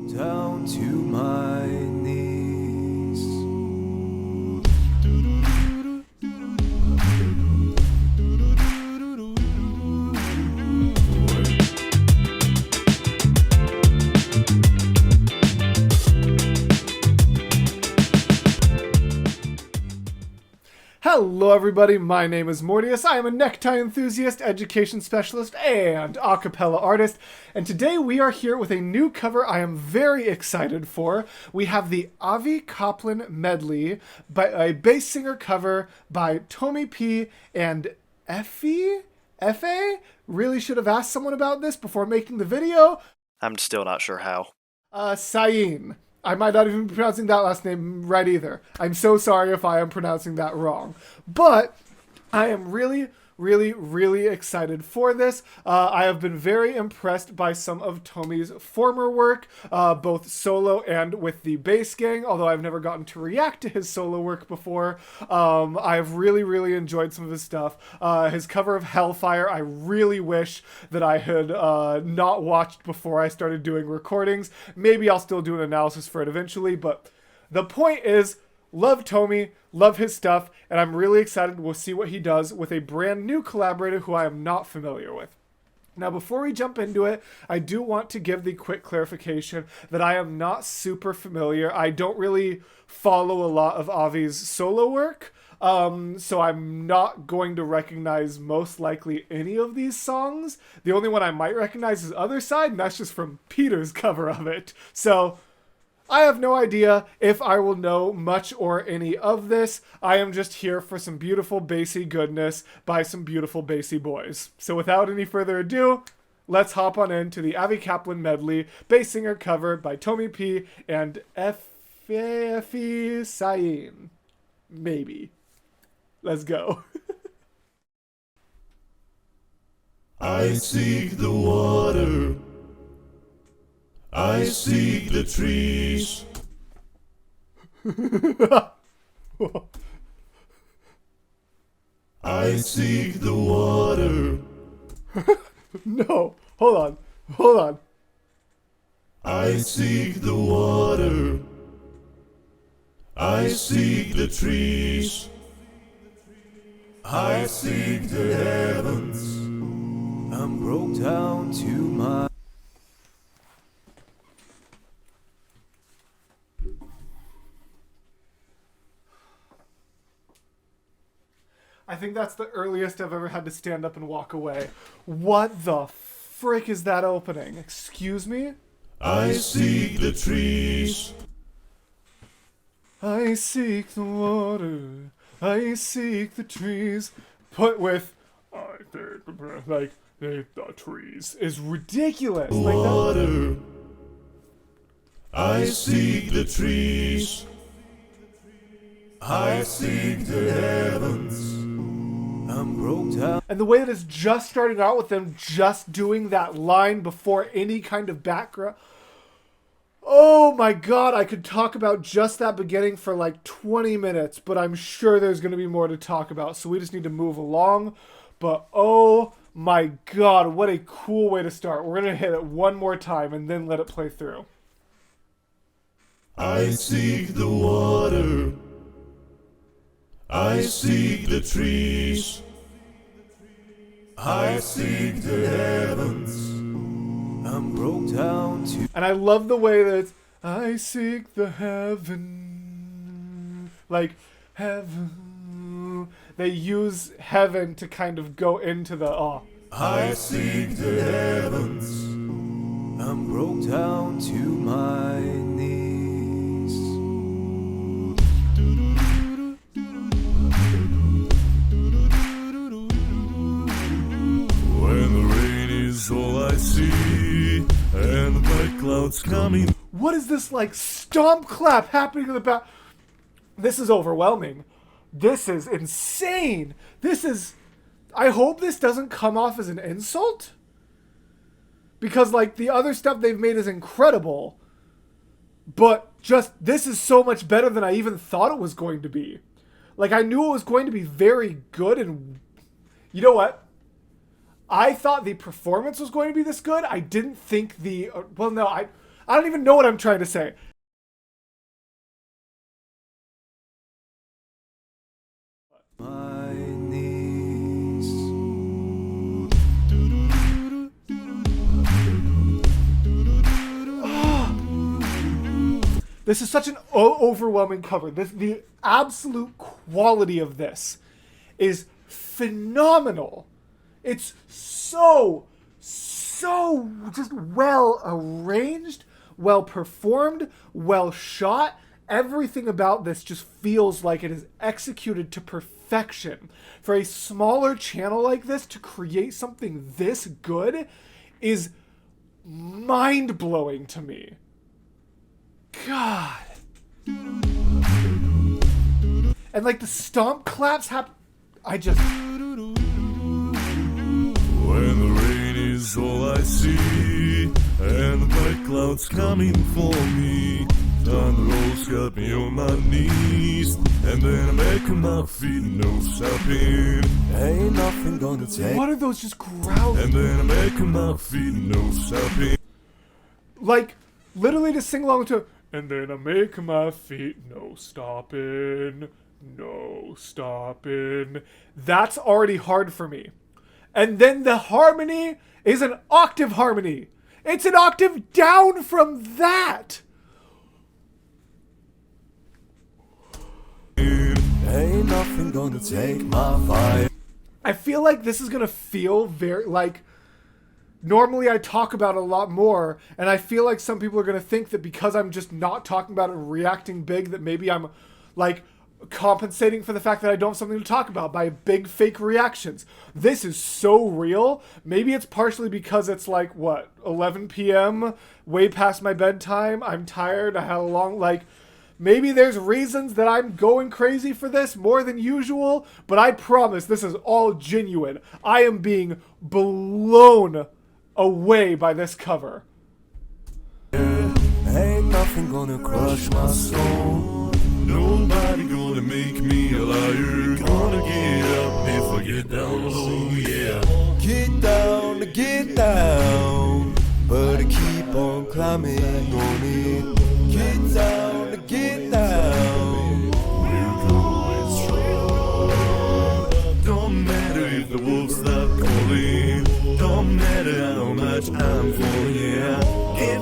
broke down to my knees. Hello everybody, my name is Mortius. I am a necktie enthusiast, education specialist, and acapella artist. And today we are here with a new cover I am very excited for. We have the Kaplan Medley, by a bass singer cover by Tomi P and Effie? Really should have asked someone about this before making the video. I'm still not sure how. Sayin. I might not even be pronouncing that last name right either. I'm so sorry if I am pronouncing that wrong. But I am really excited for this. I have been very impressed by some of Tomi's former work, both solo and with the bass gang, although I've never gotten to react to his solo work before. I've really enjoyed some of his stuff. His cover of Hellfire, I really wish that I had not watched before I started doing recordings. Maybe I'll still do an analysis for it eventually, but the point is, love Tomi, love his stuff, and I'm really excited we'll see what he does with a brand new collaborator who I am not familiar with. Now, before we jump into it, I do want to give the quick clarification that I am not super familiar. I don't really follow a lot of Avi's solo work, so I'm not going to recognize most likely any of these songs. The only one I might recognize is Other Side, and that's just from Peter's cover of it. So I have no idea if I will know much or any of this. I am just here for some beautiful bassy goodness by some beautiful bassy boys. So without any further ado, let's hop on into the Kaplan Medley bass singer cover by Tomi P and Sayin. Maybe. Let's go. I seek the water, I seek the trees. I seek the water. No, hold on. I seek the water. I seek the trees. I seek the heavens. I'm broke down to my. I think that's the earliest I've ever had to stand up and walk away. What the frick is that opening? Excuse me? I seek the trees. I seek the water. I seek the trees. Put with, I think the breath, like, the trees is ridiculous. Like that. Water. I seek the trees. I seek the heavens. I'm broke down. And the way that it's just starting out with them just doing that line before any kind of background. Oh my god, I could talk about just that beginning for like 20 minutes, but I'm sure there's going to be more to talk about, so we just need to move along. But oh my god, what a cool way to start. We're going to hit it one more time and then let it play through. I seek the water. I seek the trees. I seek the heavens. I'm broke down to. And I love the way that it's, I seek the heaven. Like, heaven. They use heaven to kind of go into the, I seek the heavens. I'm broke down to my knees. When the rain is all I see, and the bright clouds coming. What is this, like, stomp clap happening in the back? This is overwhelming. This is insane. This is... I hope this doesn't come off as an insult. Because, like, the other stuff they've made is incredible. But just, this is so much better than I even thought it was going to be. Like, I knew it was going to be very good, and... You know what? I thought the performance was going to be this good. I didn't think the... well, no, I don't even know what I'm trying to say. My knees. This is such an overwhelming cover. The absolute quality of this is phenomenal. It's so just well arranged, well performed, well shot. Everything about this just feels like it is executed to perfection. For a smaller channel like this to create something this good is mind-blowing to me. God. And like the stomp claps I just... When the rain is all I see, and the black clouds coming for me, thunder rolls got me on my knees, and then I'm back on my feet, no stopping. Ain't nothing gonna take. What are those just growls? And then I'm back on my feet, no stopping. Like, literally just sing along to... And then I make my feet, no stopping, no stopping. That's already hard for me. And then the harmony is an octave harmony. It's an octave down from that. Ain't nothing gonna take my fire. I feel like this is gonna feel very like... Normally I talk about it a lot more, and I feel like some people are going to think that because I'm just not talking about it and reacting big, that maybe I'm, like, compensating for the fact that I don't have something to talk about by big fake reactions. This is so real. Maybe it's partially because it's, like, what, 11 p.m., way past my bedtime, I'm tired, I had a long, like... Maybe there's reasons that I'm going crazy for this more than usual, but I promise this is all genuine. I am being blown away by this cover. Ain't nothing gonna crush my soul. Nobody gonna make me a liar. Gonna get up if I get down low, yeah. Get down, but I keep on climbing on it. Get down. We're going strong. Don't matter if the wolves stop calling. Don't matter how much I'm falling, yeah. Get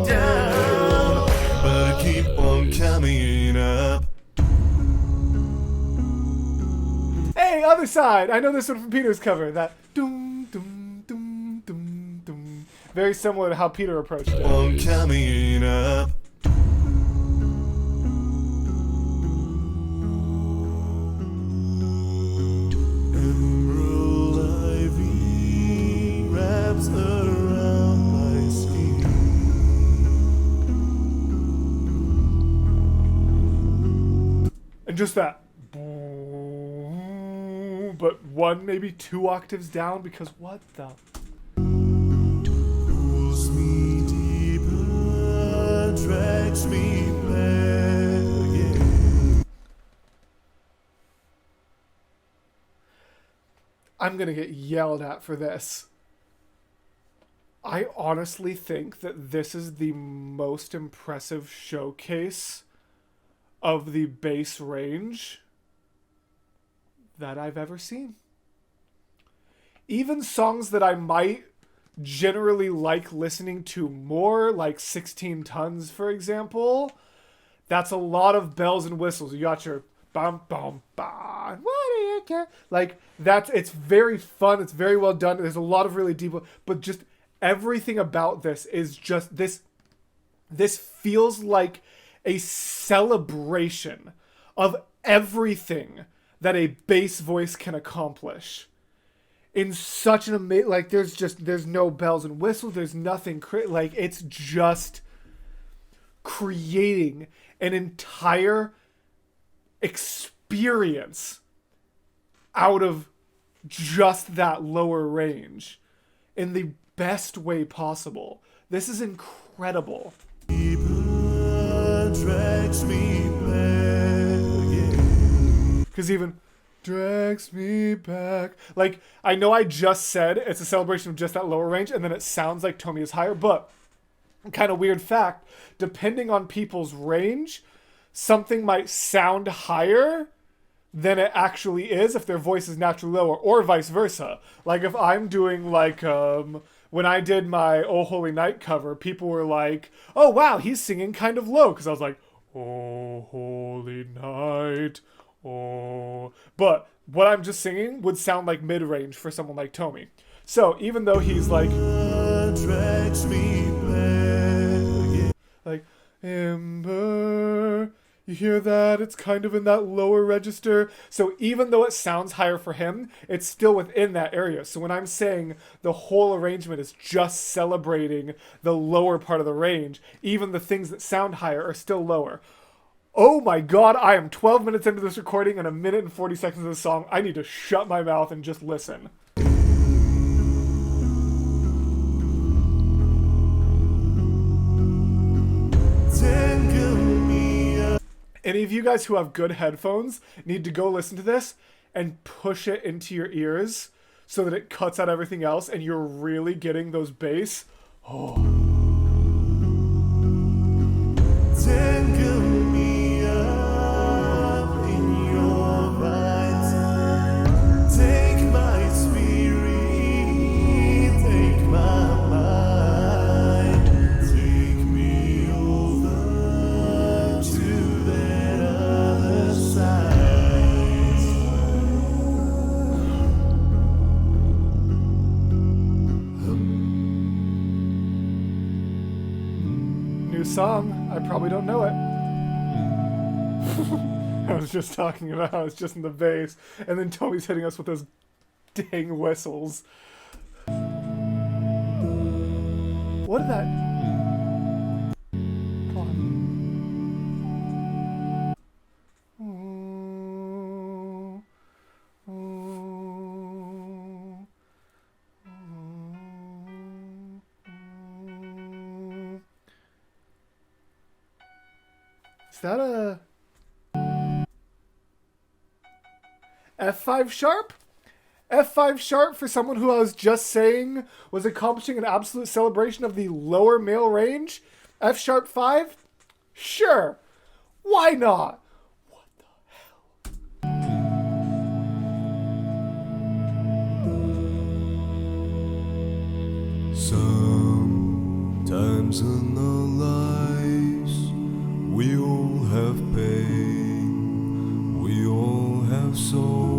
down, but I keep on coming up. Hey, other side! I know this one from Peter's cover. That doom, doom, doom, doom, doom. Very similar to how Peter approached it. On coming up. Emerald ivy wraps around my skin. And just that. But one, maybe 2 octaves down, because what the... Pulls me deeper, drags me back again. I'm gonna get yelled at for this. I honestly think that this is the most impressive showcase of the bass range that I've ever seen. Even songs that I might generally like listening to more, like 16 Tons, for example, that's a lot of bells and whistles. You got your bum bum bum. What do you care? Like it's very fun. It's very well done. There's a lot of really deep, but just everything about this is just this. This feels like a celebration of everything that a bass voice can accomplish in such an amazing, like there's no bells and whistles, there's nothing, like it's just creating an entire experience out of just that lower range in the best way possible. This is incredible. Drags me back again. Because even drags me back. Like, I know I just said it's a celebration of just that lower range, and then it sounds like Tomi is higher, but kind of weird fact, depending on people's range, something might sound higher than it actually is if their voice is naturally lower, or vice versa. Like if I'm doing like when I did my Oh Holy Night cover, people were like, oh wow, he's singing kind of low, because I was like, oh holy night, oh, but what I'm just singing would sound like mid-range for someone like Tomi. So even though he's like Attracts me back. like Ember, you hear that? It's kind of in that lower register. So even though it sounds higher for him, it's still within that area. So when I'm saying the whole arrangement is just celebrating the lower part of the range, even the things that sound higher are still lower. Oh my god, I am 12 minutes into this recording and 1 minute and 40 seconds of the song. I need to shut my mouth and just listen. Any of you guys who have good headphones need to go listen to this and push it into your ears so that it cuts out everything else and you're really getting those bass. Oh. Tangle me up in your vines. Take my spirit, take my mind. Take me over to that other side. New song. I probably don't know it. I was just talking about how it's just in the bass, and then Tommy's hitting us with those dang whistles. What did that? Come on. Is that a F5 sharp? F5 sharp for someone who I was just saying was accomplishing an absolute celebration of the lower male range? F sharp 5? Sure. Why not? What the hell? Sometimes in our lives we all have pain, we all have sorrow,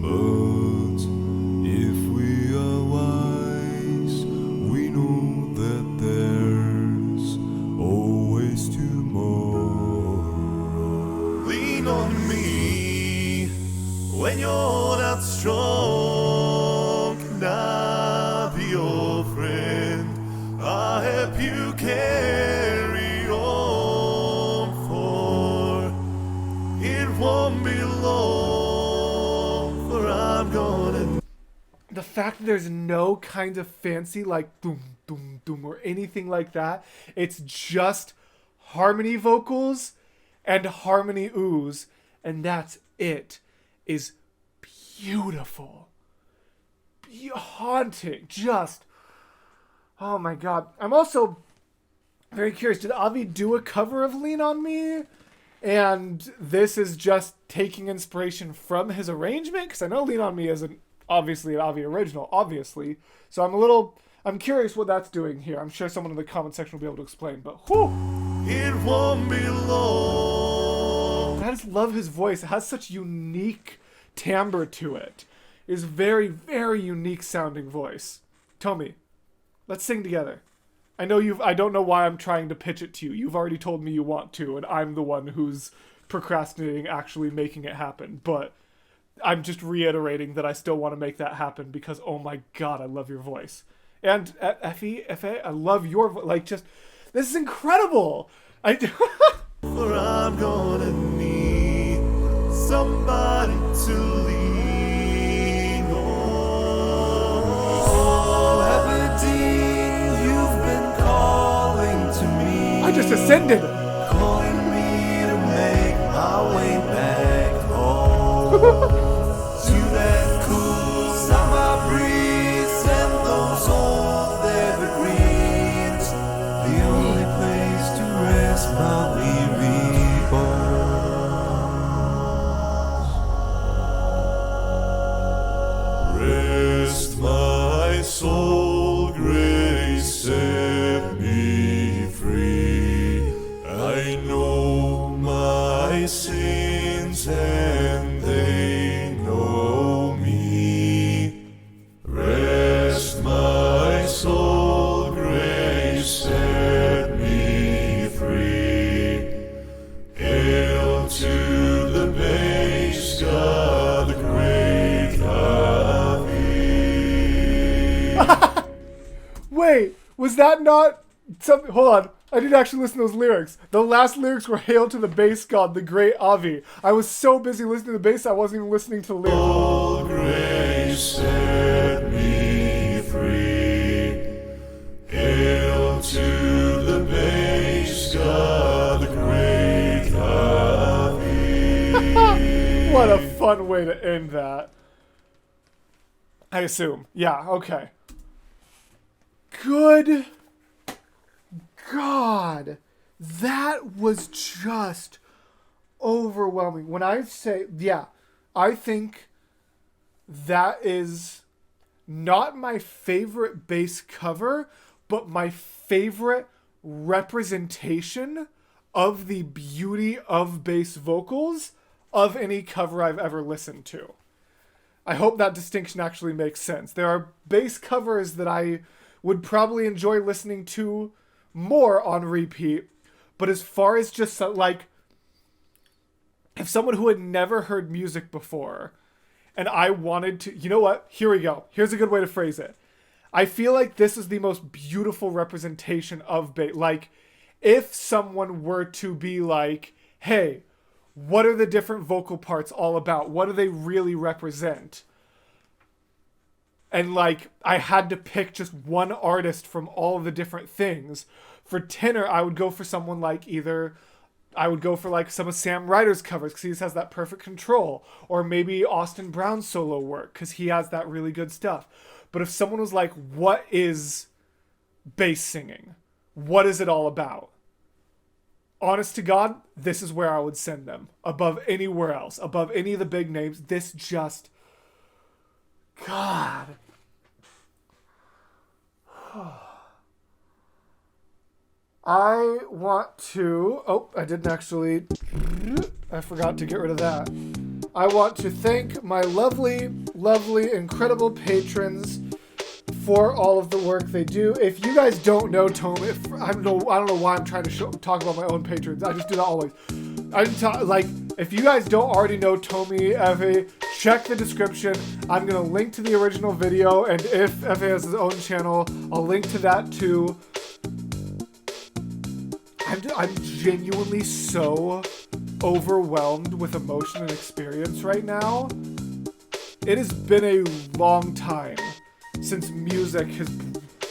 but if we are wise, we know that there's always tomorrow. Lean on me when you're not strong, and I'll be your friend. I'll help you carry on, for it won't be long, for I'm gonna. The fact that there's no kind of fancy like doom doom doom or anything like that, it's just harmony vocals and harmony oohs, and that's it, is beautiful. Haunting, just, oh my god. I'm also very curious, did Avi do a cover of Lean on Me? And this is just taking inspiration from his arrangement? Because I know Lean on Me isn't obviously an Avi original, obviously. So I'm curious what that's doing here. I'm sure someone in the comment section will be able to explain, but whew! It won't be long. I just love his voice. It has such unique timbre to it. It is very, very unique sounding voice. Tomi, let's sing together. I don't know why I'm trying to pitch it to you. You've already told me you want to, and I'm the one who's procrastinating actually making it happen. But I'm just reiterating that I still want to make that happen because, oh my god, I love your voice. And Effie, I love your voice. Like, just, this is incredible. For I'm gonna need somebody to lean on. Oh, Aberdeen, you've been calling to me. I just ascended. Calling me to make my way back home. To that cool summer breeze and those old Was that not something? Hold on. I didn't actually listen to those lyrics. The last lyrics were "Hail to the bass god, the great Avi." I was so busy listening to the bass, I wasn't even listening to the lyrics. All grace set me free. Hail to the bass god, the great Avi. What a fun way to end that. I assume. Yeah, okay. Good God. That was just overwhelming. When I say, yeah, I think that is not my favorite bass cover, but my favorite representation of the beauty of bass vocals of any cover I've ever listened to. I hope that distinction actually makes sense. There are bass covers that I would probably enjoy listening to more on repeat, but as far as just like, if someone who had never heard music before and I wanted to, you know what? Here we go. Here's a good way to phrase it. I feel like this is the most beautiful representation of bass. Like, if someone were to be like, hey, what are the different vocal parts all about? What do they really represent? And like, I had to pick just one artist from all of the different things. For tenor, I would go for someone like I would go for like some of Sam Ryder's covers because he just has that perfect control. Or maybe Austin Brown's solo work because he has that really good stuff. But if someone was like, what is bass singing? What is it all about? Honest to God, this is where I would send them. Above anywhere else. Above any of the big names. This just... God. I want to... Oh, I didn't actually... I forgot to get rid of that. I want to thank my lovely, lovely, incredible patrons for all of the work they do. If you guys don't know Tomi, I don't know why I'm trying to talk about my own patrons. I just do that always. If you guys don't already know Tomi Efe, check the description. I'm gonna link to the original video, and if Efe has his own channel, I'll link to that too. I'm genuinely so overwhelmed with emotion and experience right now. It has been a long time since music has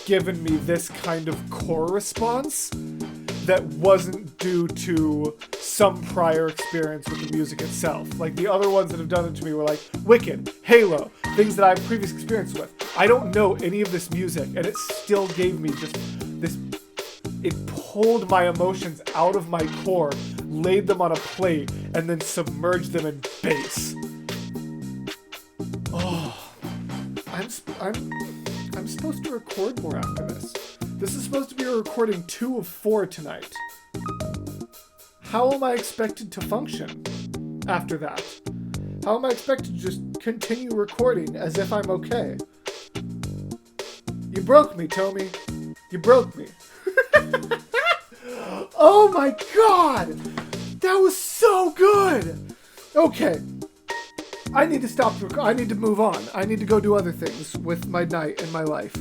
given me this kind of core response that wasn't due to some prior experience with the music itself. Like, the other ones that have done it to me were like Wicked, Halo, things that I have previous experience with. I don't know any of this music, and it still gave me just this... It pulled my emotions out of my core, laid them on a plate, and then submerged them in bass. Oh, I'm supposed to record more after this. This is supposed to be a recording 2 of 4 tonight. How am I expected to function after that? How am I expected to just continue recording as if I'm okay? You broke me, Tomi. You broke me. Oh my God! That was so good! Okay. I need to stop. I need to move on. I need to go do other things with my night and my life.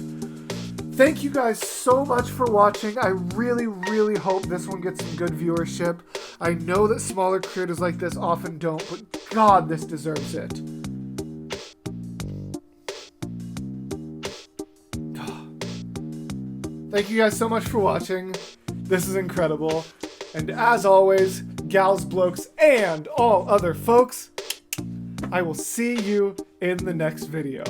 Thank you guys so much for watching. I really, really hope this one gets some good viewership. I know that smaller creators like this often don't, but God, this deserves it. Thank you guys so much for watching. This is incredible. And as always, gals, blokes, and all other folks, I will see you in the next video.